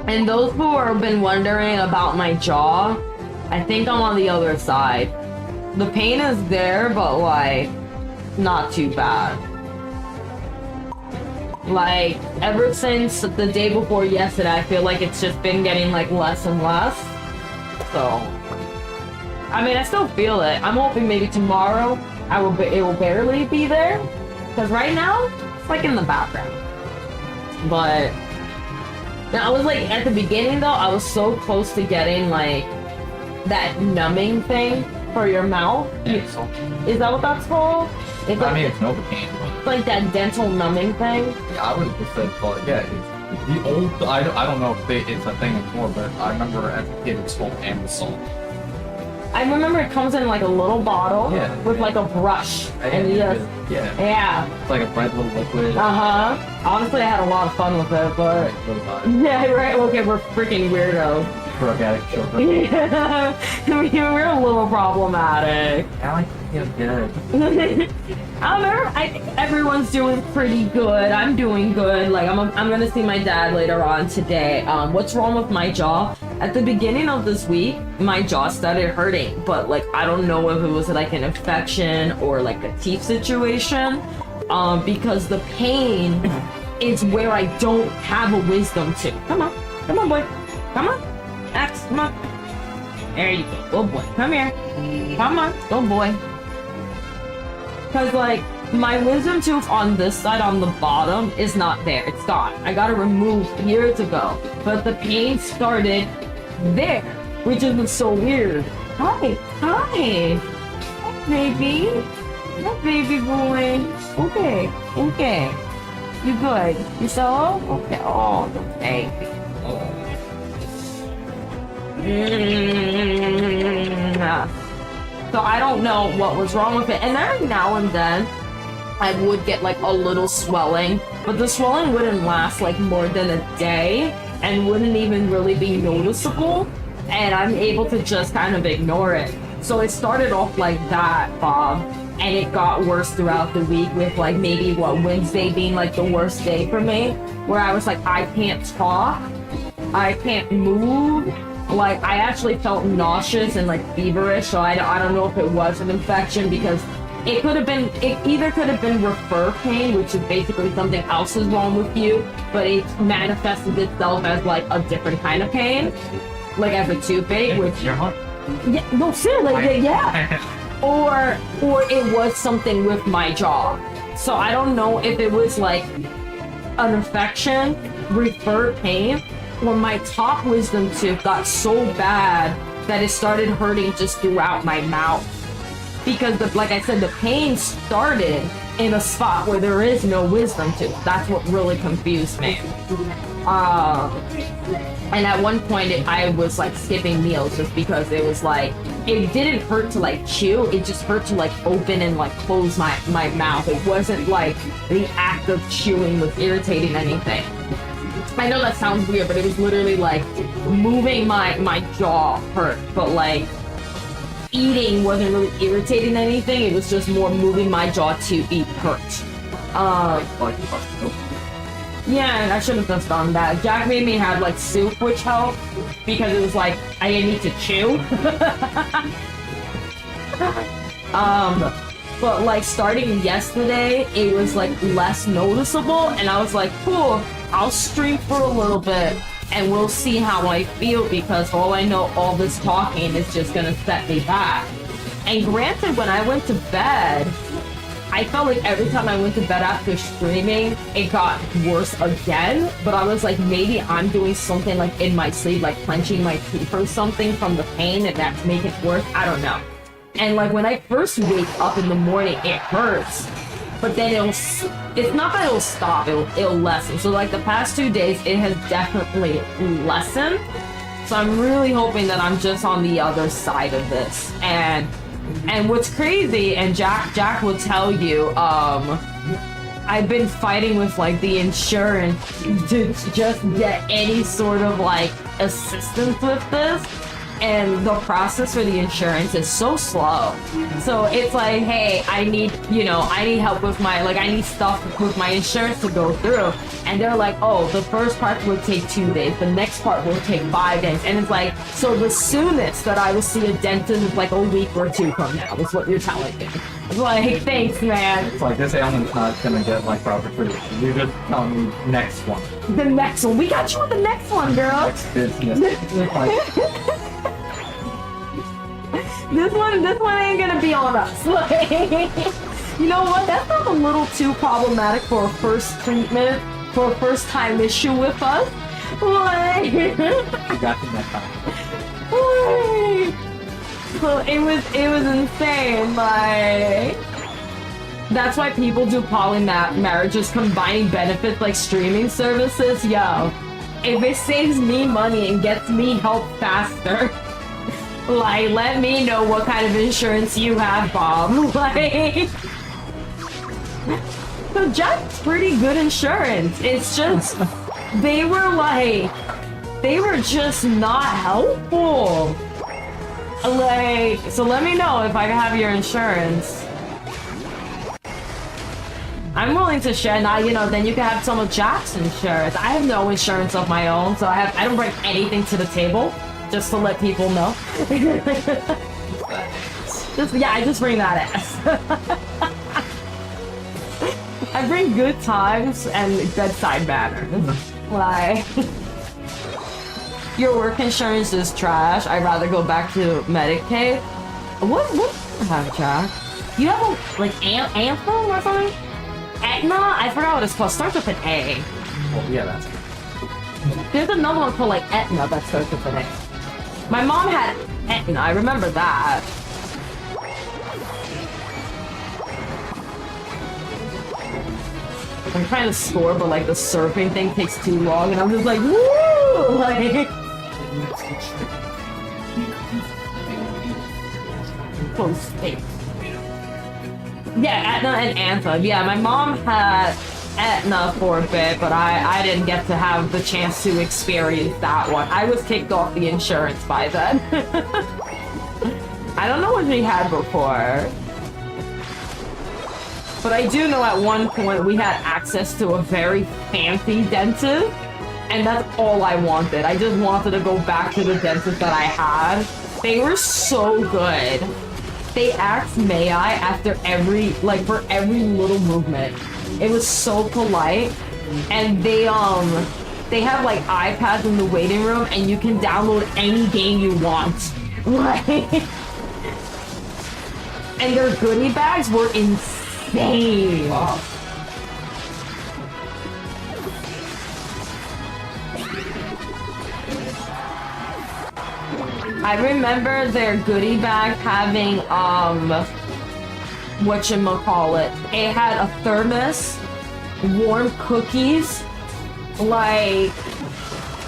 And those who have been wondering about my jaw, I think I'm on the other side. The pain is there, but like, not too bad. Like, ever since the day before yesterday, I feel like it's just been getting like less and less. So, I mean, I still feel it. I'm hoping maybe tomorrow it will barely be there. Because right now, it's like in the background. But now I was like, at the beginning though, I was so close to getting like that numbing thing for your mouth. Yeah, Is that what that's called? It's like, I mean, it's Novocaine, but like that dental numbing thing. yeah, I would have just said, but yeah, it's the old. I don't know if it's a thing anymore, but I remember as a kid it's called Amaterasu. I remember it comes in like a little bottle with like a brush. And you just, yeah. It's like a bright little liquid. Honestly, I had a lot of fun with it, but yeah, right. Okay, we're freaking weirdos. Drug addict children. Yeah, we're a little problematic. I like to feel good. I think everyone's doing pretty good. I'm doing good. Like I'm gonna see my dad later on today. What's wrong with my jaw? At the beginning of this week, my jaw started hurting, but like I don't know if it was like an infection or like a teeth situation. Because the pain is where I don't have a wisdom tooth. Come on, boy, come on. X, come on. There you go. Good boy. Come here. Come on. Good boy. Because, like, my wisdom tooth on this side, on the bottom, is not there. It's gone. I got it removed years ago. But the pain started there, which is so weird. Hi. Hi. Hi, baby. Hi, baby boy. Okay. Okay. You good? You so? Okay. Oh, the baby. So I don't know what was wrong with it, and every now and then I would get like a little swelling, but the swelling wouldn't last like more than a day and wouldn't even really be noticeable, and I'm able to just kind of ignore it. So it started off like that, Bob, and it got worse throughout the week with like maybe Wednesday being like the worst day for me, where I was like, I can't talk, I can't move. Like, I actually felt nauseous and, like, feverish, so I don't know if it was an infection, because it either could have been refer pain, which is basically something else is wrong with you, but it manifested itself as, like, a different kind of pain, like as a toothache, which... Your heart? Yeah, no, seriously, yeah. Or it was something with my jaw. So I don't know if it was, like, an infection, refer pain, or my top wisdom tooth got so bad that it started hurting just throughout my mouth. Because, like I said, the pain started in a spot where there is no wisdom tooth. That's what really confused me. And at one point, I was like skipping meals just because it was like, it didn't hurt to like chew, it just hurt to like open and like close my mouth. It wasn't like the act of chewing was irritating anything. I know that sounds weird, but it was literally like moving my jaw hurt, but like eating wasn't really irritating anything. It was just more moving my jaw to eat hurt. Yeah, I should have just done that. Jack made me have like soup, which helped because it was like I didn't need to chew. But like starting yesterday, it was like less noticeable, and I was like, cool, I'll stream for a little bit and we'll see how I feel, because for all I know, all this talking is just gonna set me back. And granted, when I went to bed, I felt like every time I went to bed after streaming, it got worse again. But I was like, maybe I'm doing something like in my sleep, like clenching my teeth or something from the pain, and that's making it worse. I don't know. And like when I first wake up in the morning, it hurts. But then it's not that it'll stop, it'll lessen. So like the past 2 days, it has definitely lessened. So I'm really hoping that I'm just on the other side of this. And what's crazy, and Jack will tell you, I've been fighting with like the insurance to just get any sort of like assistance with this. and the process for the insurance is so slow. So it's like, hey, I need help with I need stuff with my insurance to go through. And they're like, oh, the first part will take 2 days, the next part will take 5 days. And it's like, so the soonest that I will see a dentist is like a week or 2 from now, is what you're telling me. It's like, thanks, man. It's like this ailment's not gonna get like proper treatment. You're just telling me next one. The next one. We got you with the next one, girl. Next business. This one ain't gonna be on us. Like, you know what? That's not a little too problematic for a first treatment, for a first time issue with us. Like, You got the next time. so it was insane. Like, that's why people do poly marriages, combining benefits like streaming services. Yo, if it saves me money and gets me help faster, like, let me know what kind of insurance you have, Bob. Like, so Jack's pretty good insurance. It's just they were just not helpful. Like, so let me know if I can have your insurance. I'm willing to share. Now, then you can have some of Jack's insurance. I have no insurance of my own, so I don't bring anything to the table, just to let people know. I just bring that ass. I bring good times and bedside manner. Like, your work insurance is trash. I'd rather go back to Medicaid. What do you have, Jack? You have Anthem or something? Aetna? I forgot what it's called. Starts with an A. Well, yeah, that's it. There's another one called Aetna that starts with an A. My mom had Aetna. I remember that. I'm trying to score, but the surfing thing takes too long, and I'm just like, woo! Like, close space. Yeah, Aetna and Anthem. Yeah, my mom had Aetna for a bit, but I didn't get to have the chance to experience that one. I was kicked off the insurance by then. I don't know what we had before. But I do know at one point we had access to a very fancy dentist, and that's all I wanted. I just wanted to go back to the dentist that I had. They were so good. They asked, may I, after for every little movement. It was so polite. And they have iPads in the waiting room, and you can download any game you want. Like, and their goodie bags were insane. Wow. I remember their goodie bag having, whatchamacallit. It had a thermos, warm cookies, like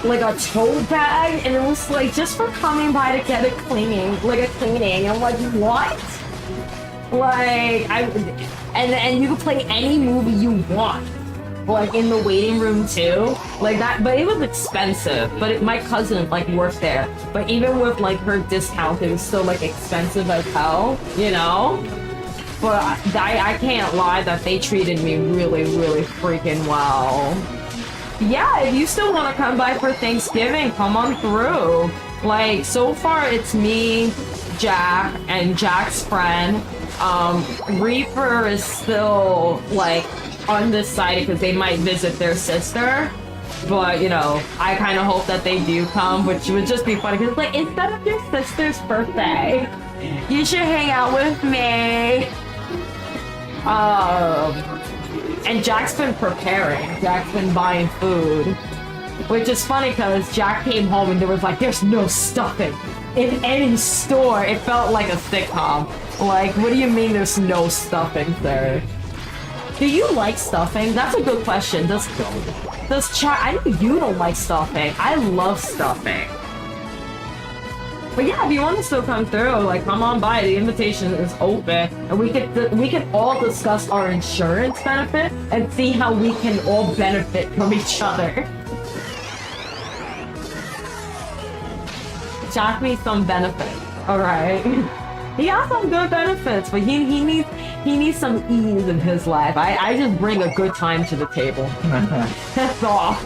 a tote bag, and it was just for coming by to get a cleaning. I'm like, what? And you could play any movie you want. In the waiting room too, that, but it was expensive. But my cousin worked there, but even with her discount, it was still expensive as hell, But I can't lie that they treated me really, really freaking well. Yeah, if you still want to come by for Thanksgiving, come on through. So far it's me, Jack, and Jack's friend. Reaper is still undecided because they might visit their sister, but I kind of hope that they do come, which would just be funny because instead of your sister's birthday, you should hang out with me. And Jack's been preparing. Jack's been buying food, which is funny because Jack came home and there was there's no stuffing in any store. It felt like a sitcom. What do you mean there's no stuffing, sir? Do you like stuffing? That's a good question. Does I know you don't like stuffing. I love stuffing. But yeah, if you want to still come through, come on by. The invitation is open, and we can all discuss our insurance benefit and see how we can all benefit from each other. jack me some benefits. All right. He has some good benefits, but he needs some ease in his life. I just bring a good time to the table. That's all.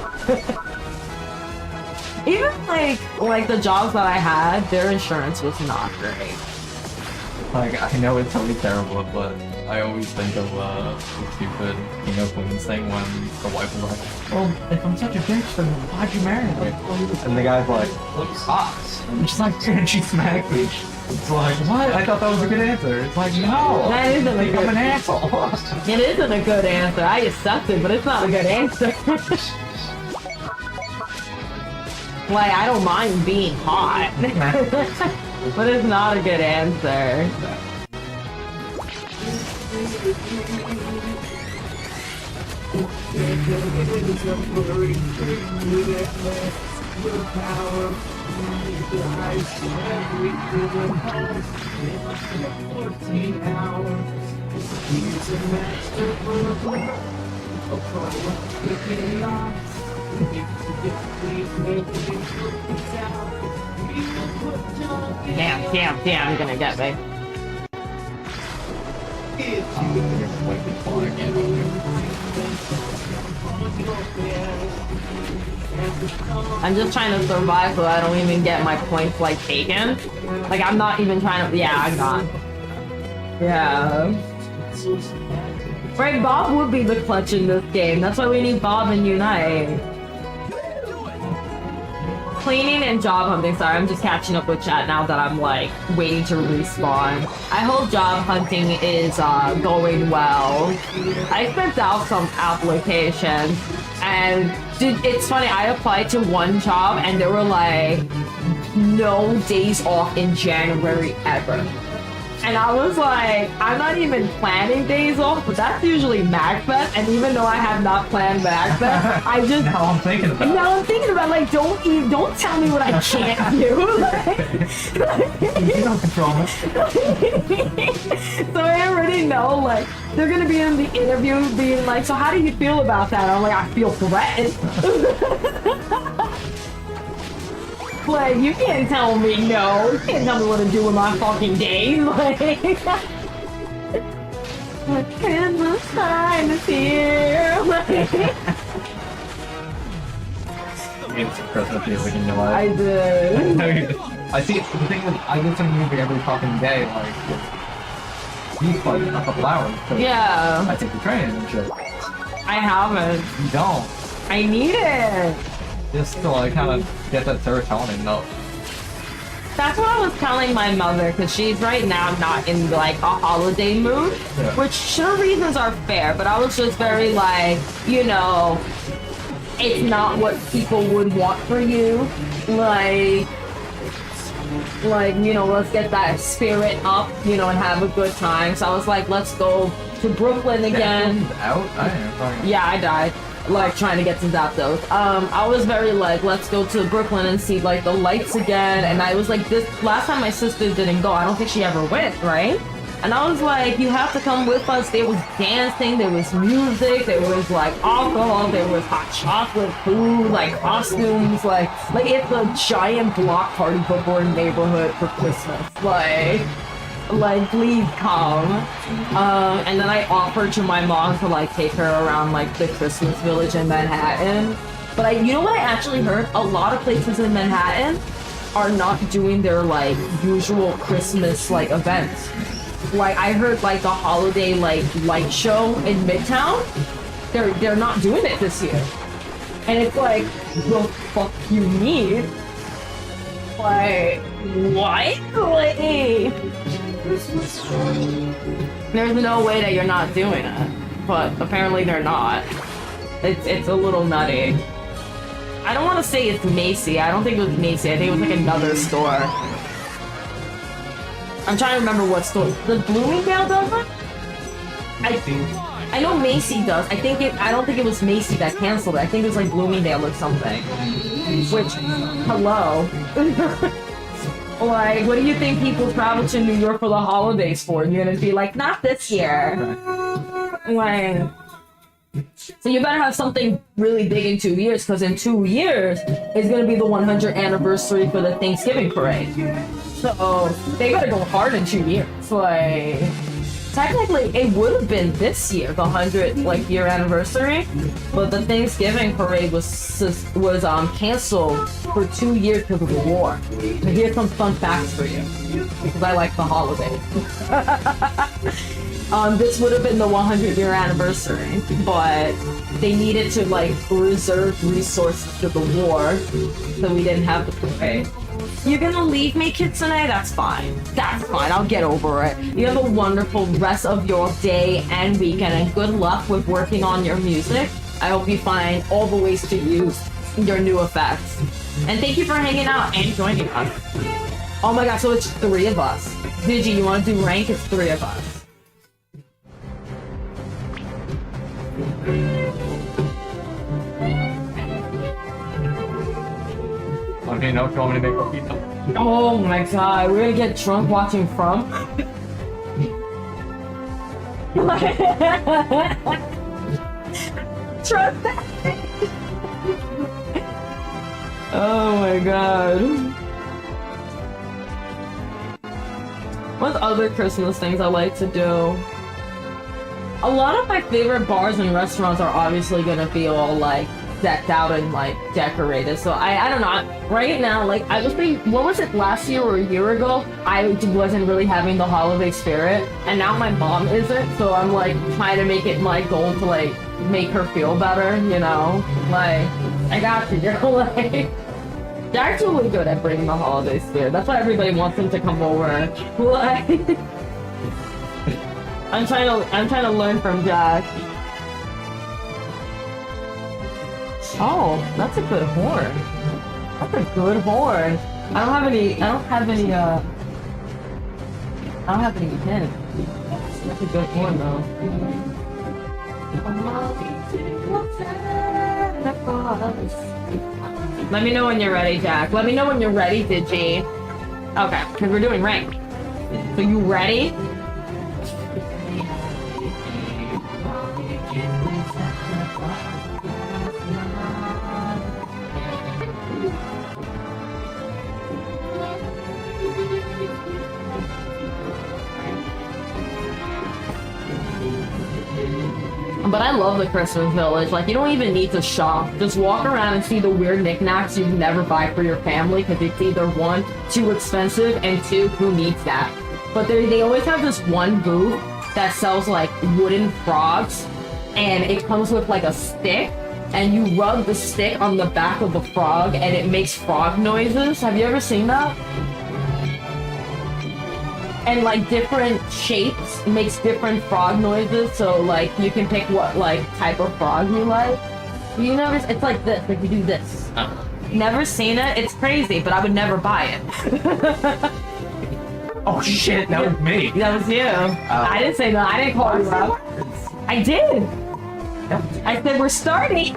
Even like the jobs that I had, their insurance was not great. Like, I know it's totally terrible, but I always think of the stupid King of Queens thing when the wife was like, well, if I'm such a bitch, then why'd you marry me? And the guy's like, well, you're hot. And she's like, and she smacked me. It's like, what? I thought that was a good answer. It's like, no. That isn't a good I'm an asshole. It isn't a good answer. I accept it, but it's not a good answer. Like, I don't mind being hot. But it's not a good answer. Damn, you're gonna get me. I'm just trying to survive so I don't even get my points like taken. Like I'm not even trying to. Yeah, I'm not. Yeah. Right, Bob would be the clutch in this game. That's why we need Bob and Unite. Cleaning and job hunting. Sorry, I'm just catching up with chat now that I'm like waiting to respawn. I hope job hunting is going well. I sent out some applications and dude, it's funny, I applied to one job and there were like no days off in January ever. And I was like, I'm not even planning days off, but that's usually MagFest. And even though I have not planned MagFest, I just now I'm thinking about like, don't tell me what I can't do. You don't control me. So I already know, like, they're gonna be in the interview being like, so how do you feel about that? I'm like, I feel threatened. Like, you can't tell me no. You can't tell me what to do with my fucking day. Like, Christmas time is here. It's Christmas music in your life. I did. I see. The thing is, I listen to music every fucking day. Like, he's like a couple hours. Yeah. I take the train and shit. I haven't. You don't. I need it. Just to like kind of get that serotonin up. That's what I was telling my mother, because she's right now not in like a holiday mood, Yeah. which her reasons are fair, but I was just very like, you know, it's not what people would want for you. Like, you know, let's get that spirit up, you know, and have a good time. So I was like, let's go to Brooklyn again. Out? I am. Yeah, I died. Like trying to get to Zapdos. I was very like, let's go to Brooklyn and see like the lights again. And I was like, this last time my sister didn't go, I don't think she ever went, right? And I was like, you have to come with us. There was dancing, there was music, there was like alcohol, there was hot chocolate, food, like costumes, like it's a giant block party before neighborhood for Christmas. Like, please come. And then I offered to my mom to like take her around like the Christmas village in Manhattan. But you know what I actually heard? A lot of places in Manhattan are not doing their like usual Christmas like events. Like I heard like the holiday like light show in Midtown. They're not doing it this year. And it's like, the fuck you need? Like, what? Like, there's no way that you're not doing it, but apparently they're not. It's a little nutty. I don't want to say it's Macy. I don't think it was Macy. I think it was like another store. I'm trying to remember what store. The Bloomingdale does it? I know Macy does. I don't think it was Macy that canceled it. I think it was like Bloomingdale or something. Which, hello. Like, what do you think people travel to New York for the holidays for? You're gonna be like, not this year. Like, So you better have something really big in 2 years, because in 2 years is gonna be the 100th anniversary for the Thanksgiving parade. So they gotta go hard in 2 years. Like, technically, it would have been this year, the 100th year anniversary, but the Thanksgiving parade was canceled for 2 years because of the war. And here's some fun facts for you, because I like the holidays. This would have been the 100-year anniversary, but they needed to reserve resources for the war, so we didn't have the parade. You're gonna leave me, Kitsune? That's fine. That's fine. I'll get over it. You have a wonderful rest of your day and weekend, and good luck with working on your music. I hope you find all the ways to use your new effects. And thank you for hanging out and joining us. Oh my god, so it's 3 of us. Digi, you wanna do rank? It's 3 of us. Okay, now if you want me to make a pizza. Oh my god, we're gonna get drunk watching From? Trust that. Oh my god. What other Christmas things I like to do? A lot of my favorite bars and restaurants are obviously gonna be all decked out and decorated. So I don't know. Right now, I was thinking, what was it, last year or a year ago? I wasn't really having the holiday spirit, and now my mom isn't. So I'm trying to make it my goal to make her feel better. You know, I got you, girl. They're actually good at bringing the holiday spirit. That's why everybody wants them to come over. I'm trying to learn from Jack. Oh, that's a good horn. That's a good horn. I don't have any hints. That's a good horn though. Let me know when you're ready, Jack. Let me know when you're ready, Digi. Okay, because we're doing rank. So you ready? But I love the Christmas Village. You don't even need to shop. Just walk around and see the weird knickknacks you'd never buy for your family, because it's either 1, too expensive, and 2, who needs that? But they always have this one booth that sells wooden frogs, and it comes with a stick, and you rub the stick on the back of the frog, and it makes frog noises. Have you ever seen that? And different shapes makes different frog noises, so you can pick what type of frog you like. You never, it's like this, you do this. Never seen it? It's crazy, but I would never buy it. Oh shit, that was me. That was you. I didn't say that. I didn't call you out. I did. I said we're starting.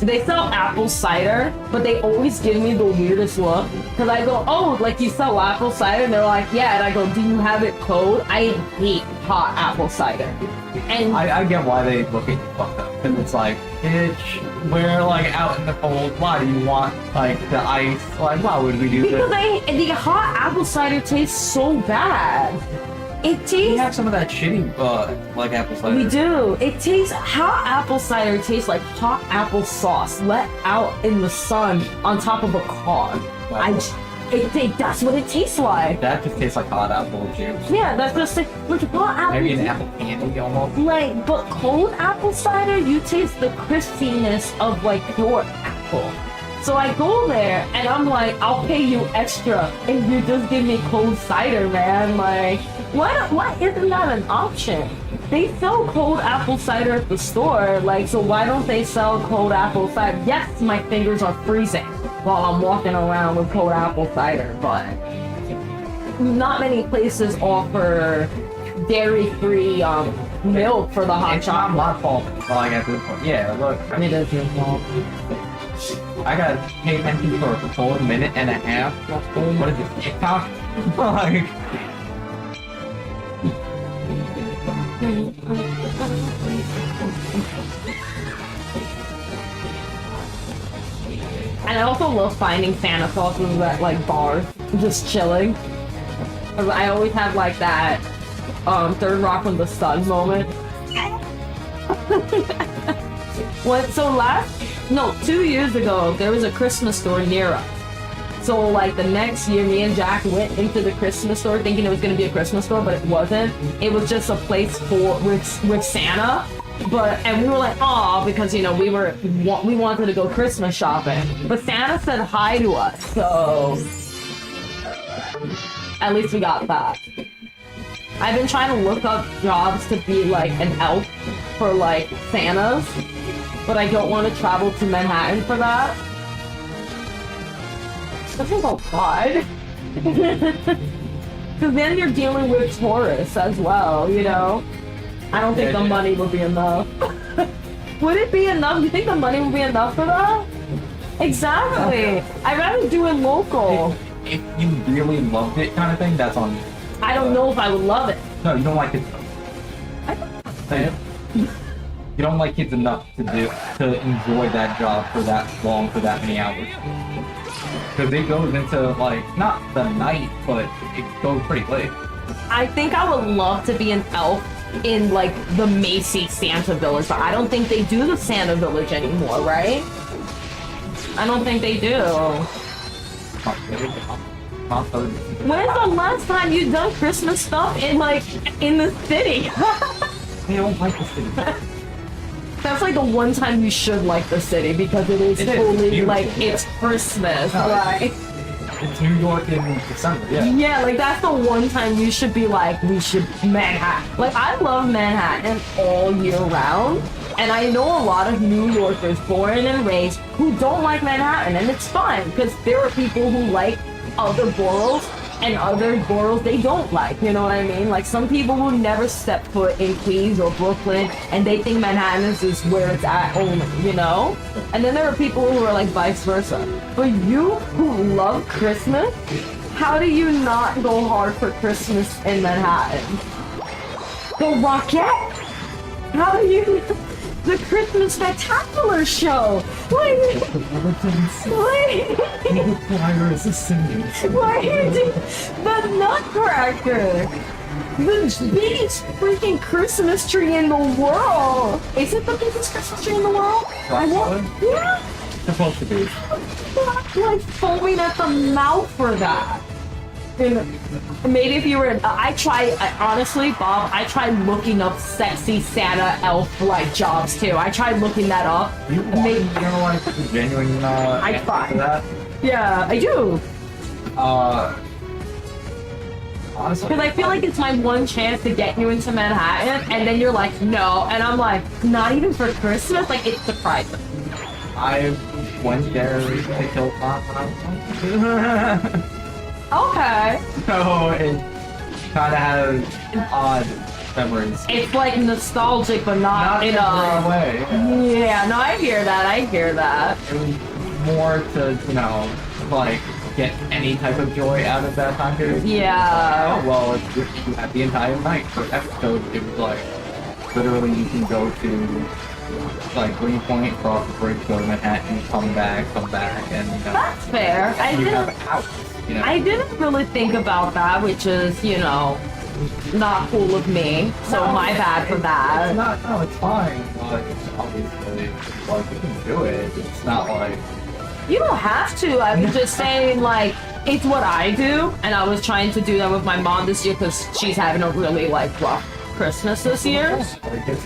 They sell apple cider, but they always give me the weirdest look. Because I go, oh, you sell apple cider? And they're like, yeah. And I go, do you have it cold? I hate hot apple cider. And I get why they look at you fucked up. Because it's bitch, we're out in the cold. Why do you want the ice? Why would we do this? Because the hot apple cider tastes so bad. It tastes. We have some of that shitty, apple cider. We do. It tastes. Hot apple cider tastes like hot apple sauce let out in the sun on top of a car. Wow. That's what it tastes like. That just tastes like hot apple juice. Yeah, that's just hot apple. Maybe an apple candy almost. But cold apple cider, you taste the crispiness of pure apple. So I go there and I'm I'll pay you extra if you just give me cold cider, man. Why isn't that an option? They sell cold apple cider at the store, so why don't they sell cold apple cider? Yes, my fingers are freezing while I'm walking around with cold apple cider, but not many places offer dairy-free milk for the hot chocolate. It's not my fault. At this point. Yeah, look. It is your fault. I gotta pay attention for a full minute and a half. What is it, TikTok? And I also love finding Santa Clauses at like bars, just chilling. I always have like that Third Rock from the Sun moment. What? So 2 years ago, there was a Christmas store near us. So like the next year, me and Jack went into the Christmas store thinking it was gonna be a Christmas store, but it wasn't. It was just a place with Santa. And we were like, oh, because you know we wanted to go Christmas shopping. But Santa said hi to us, so at least we got that. I've been trying to look up jobs to be like an elf for like Santas, but I don't want to travel to Manhattan for that. That's a lot. Because then you're dealing with tourists as well, you know? I don't think the money would be enough. Would it be enough? You think the money would be enough for that? Exactly. I'd rather do it local. If you really loved it kind of thing, that's on you. I don't know if I would love it. No, you don't like it. You don't like kids enough to enjoy that job for that long, for that many hours. Because it goes into like not the night, but it goes pretty late. I think I would love to be an elf in like the Macy's Santa Village, but I don't think they do the Santa Village anymore, right? I don't think they do. When's the last time you done Christmas stuff in the city? They don't like the city. That's like the one time you should like the city because it is fully like it's Christmas, right? It's New York in December, yeah. Yeah, like that's the one time you should be like, we should Manhattan. Like I love Manhattan all year round, and I know a lot of New Yorkers born and raised who don't like Manhattan, and it's fine because there are people who like other boroughs and other boroughs they don't like, you know what I mean? Like some people will never step foot in Queens or Brooklyn and they think Manhattan is where it's at only, you know? And then there are people who are like vice versa. But you who love Christmas, how do you not go hard for Christmas in Manhattan? The Rocket? How do you... The Christmas Spectacular show! Why the choir is singing. Why are you doing the Nutcracker? The biggest freaking Christmas tree in the world! Is it the biggest Christmas tree in the world? Yeah! It's supposed to be. I'm like foaming at the mouth for that. And maybe if you were, honestly, Bob, I tried looking up sexy Santa elf like jobs too. I tried looking that up. You know like the genuine I answer tried. to that? Yeah, I do. Honestly, Because I feel like it's my one chance to get you into Manhattan, and then you're like, no, and I'm like, not even for Christmas? Like, it's surprising. I went there to kill Tom when I was young. Okay. So it kind of has odd memories. It's like nostalgic, but not in a way. Yeah, no, I hear that. I hear that. It was more to, you know, like get any type of joy out of that time period. Yeah. Oh, well, you have the entire night for episode. It was like literally you can go to like Greenpoint, cross the bridge, go to Manhattan, come back, and you know. That's fair. You have hours. You know? I didn't really think about that, which is, you know, not cool of me. So No, my bad for that. It's not. No, it's fine. But obviously, like you can do it. It's not like. You don't have to. I was just saying, like, it's what I do, and I was trying to do that with my mom this year because she's having a really like rough Christmas this year.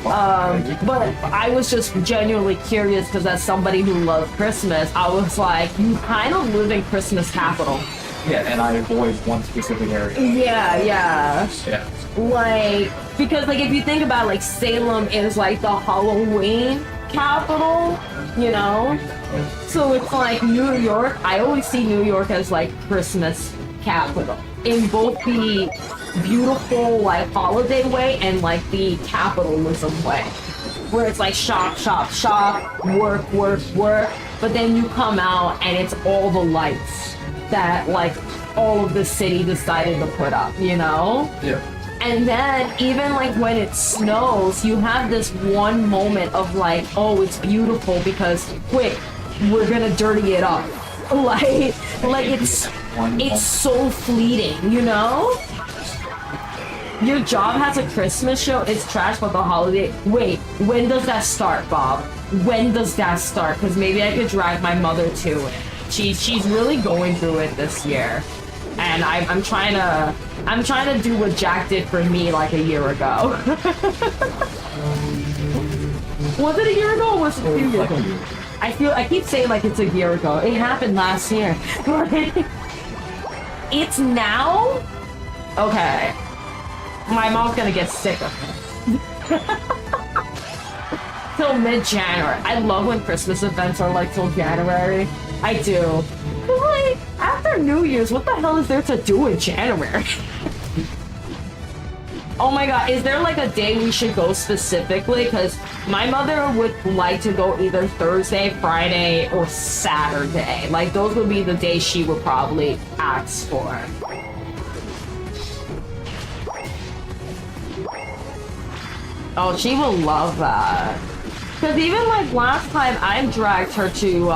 But I was just genuinely curious because as somebody who loves Christmas, I was like, you kind of live in Christmas capital. Yeah, and I avoid one specific area. Yeah. Yeah. Like, because like if you think about it, like Salem is like the Halloween capital, you know? So it's like New York, I always see New York as like Christmas capital. In both the beautiful like holiday way and like the capitalism way. Where it's like shop, work, but then you come out and it's all the lights that like all of the city decided to put up, you know? Yeah. And then even like when it snows, you have this one moment of like, oh, it's beautiful because quick, we're gonna dirty it up. Like it's so fleeting, you know? Your job has a Christmas show, it's trash, but the holiday... Wait, when does that start, Bob? When does that start? Because maybe I could drag my mother to it. She's really going through it this year. And I'm trying to do what Jack did for me like a year ago. Was it a year ago or was it a few years ago? I keep saying like it's a year ago. It happened last year. It's now? Okay. My mom's gonna get sick of me. Till mid-January. I love when Christmas events are like till January. I do. But like, after New Year's, what the hell is there to do in January? Oh my god, is there like a day we should go specifically? Because my mother would like to go either Thursday, Friday, or Saturday. Like, those would be the days she would probably ask for. Oh, she will love that. Because even like last time I dragged her to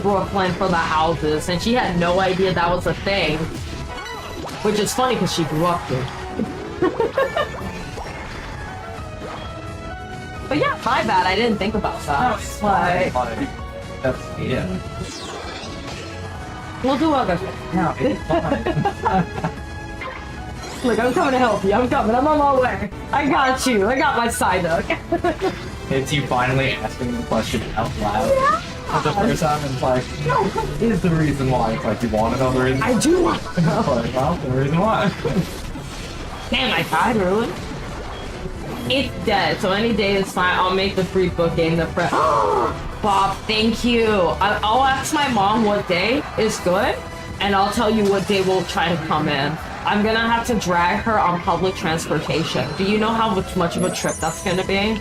Brooklyn for the houses, and she had no idea that was a thing. Which is funny because she grew up here. But yeah, my bad. I didn't think about that. Like, yeah. We'll do other things. No, it's fine. Look, I'm coming to help you. I'm coming. I'm on my way. I got you. I got my side hook. It's you finally asking the question out loud. Yeah. For the first time, it's like, is the reason why. It's like, you want to know the reason? I do want to know. It's like, well, the reason why. Damn, I tried, really? It's dead, so any day is fine. I'll make the free booking. The Bob, thank you. I'll ask my mom what day is good, and I'll tell you what day we'll try to come in. I'm gonna have to drag her on public transportation. Do you know how much of a trip that's gonna be?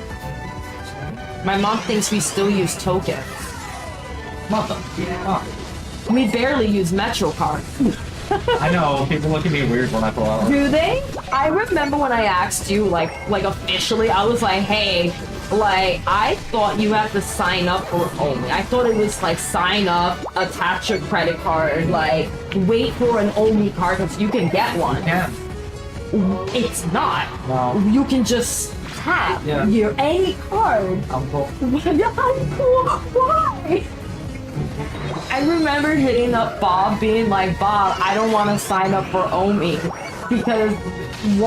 My mom thinks we still use tokens. What the? We barely use Metro cards. I know, people look at me weird when I pull out. Do they? I remember when I asked you, like officially, I was like, hey, like, I thought you had to sign up for only. I thought it was like, sign up, attach your credit card, like, wait for an only card because you can get one. Yeah. It's not. No. You can just tap your any card. I'm cool. Why? I remember hitting up Bob, being like, Bob, I don't want to sign up for Omi because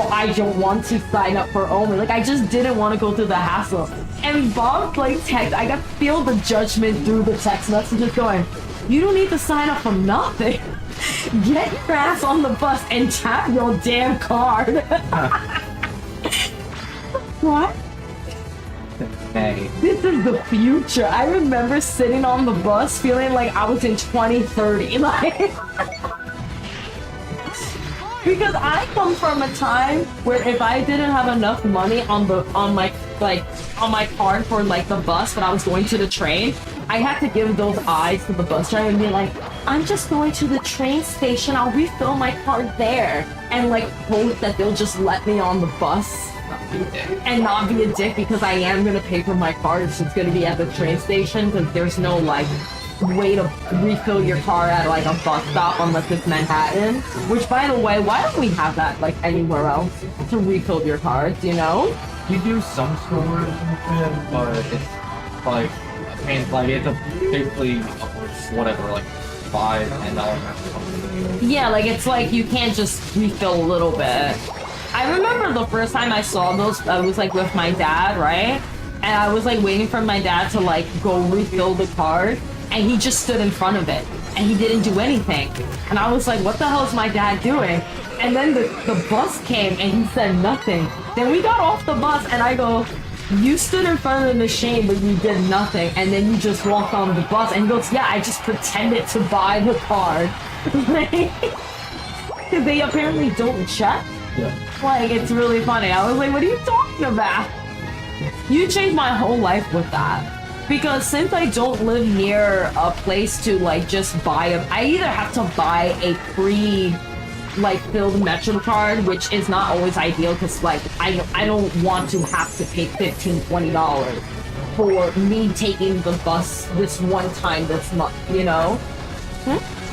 I don't want to sign up for Omi. Like, I just didn't want to go through the hassle. And Bob, like, I got feel the judgment through the text messages going, you don't need to sign up for nothing. Get your ass on the bus and tap your damn card. What? Hey. This is the future. I remember sitting on the bus feeling like I was in 2030. Like, because I come from a time where if I didn't have enough money on my card for like the bus when I was going to the train, I had to give those eyes to the bus driver and be like, I'm just going to the train station, I'll refill my card there, and like hope that they'll just let me on the bus and not be a dick because I am gonna pay for my card. It's just gonna be at the train station because there's no like way to refill your car at like a bus stop unless it's Manhattan. Which, by the way, why don't we have that like anywhere else to refill your cards? You know? You do some stores and shit, but it's like, I mean, like it's a basically whatever, like $5-10 Yeah, like it's like you can't just refill a little bit. I remember the first time I saw those, I was like with my dad, right? And I was like waiting for my dad to like go refill the card, and he just stood in front of it and he didn't do anything. And I was like, what the hell is my dad doing? And then the bus came and he said nothing. Then we got off the bus and I go, you stood in front of the machine but you did nothing, and then you just walked on the bus. And he goes, yeah, I just pretended to buy the card. Because they apparently don't check. Yeah. Like, it's really funny. I was like, what are you talking about? You changed my whole life with that. Because since I don't live near a place to like just buy I either have to buy a like filled Metro card, which is not always ideal because like I don't want to have to pay $15-20 for me taking the bus this one time this month, you know?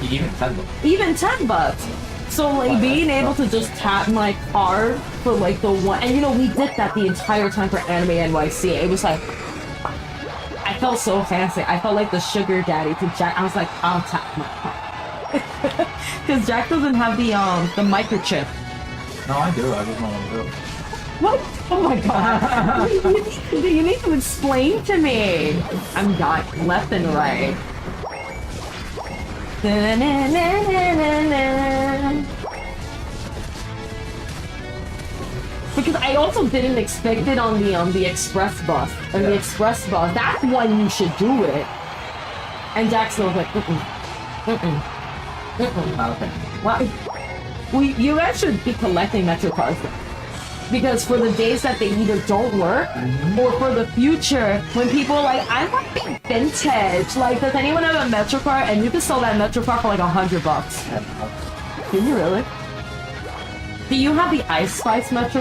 Even $10. Even $10. So like being able to just tap my card for like the one, and you know we did that the entire time for Anime NYC. It was like I felt so fancy. I felt like the sugar daddy to Jack. I was like, I'll tap my card because Jack doesn't have the microchip. No, I do. I just want to do it. What? Oh my god! You need to explain to me. I'm dying left and right. Because I also didn't expect it on the express bus. And the express bus, that's when you should do it. And Jackson was like, Okay. Well, you guys should be collecting Metro cards. Because for the days that they either don't work, or for the future, when people are like, I want to be vintage. Like, does anyone have a Metro card? And you can sell that Metro card for like $100. Can you really? Do you have the Ice Spice Metro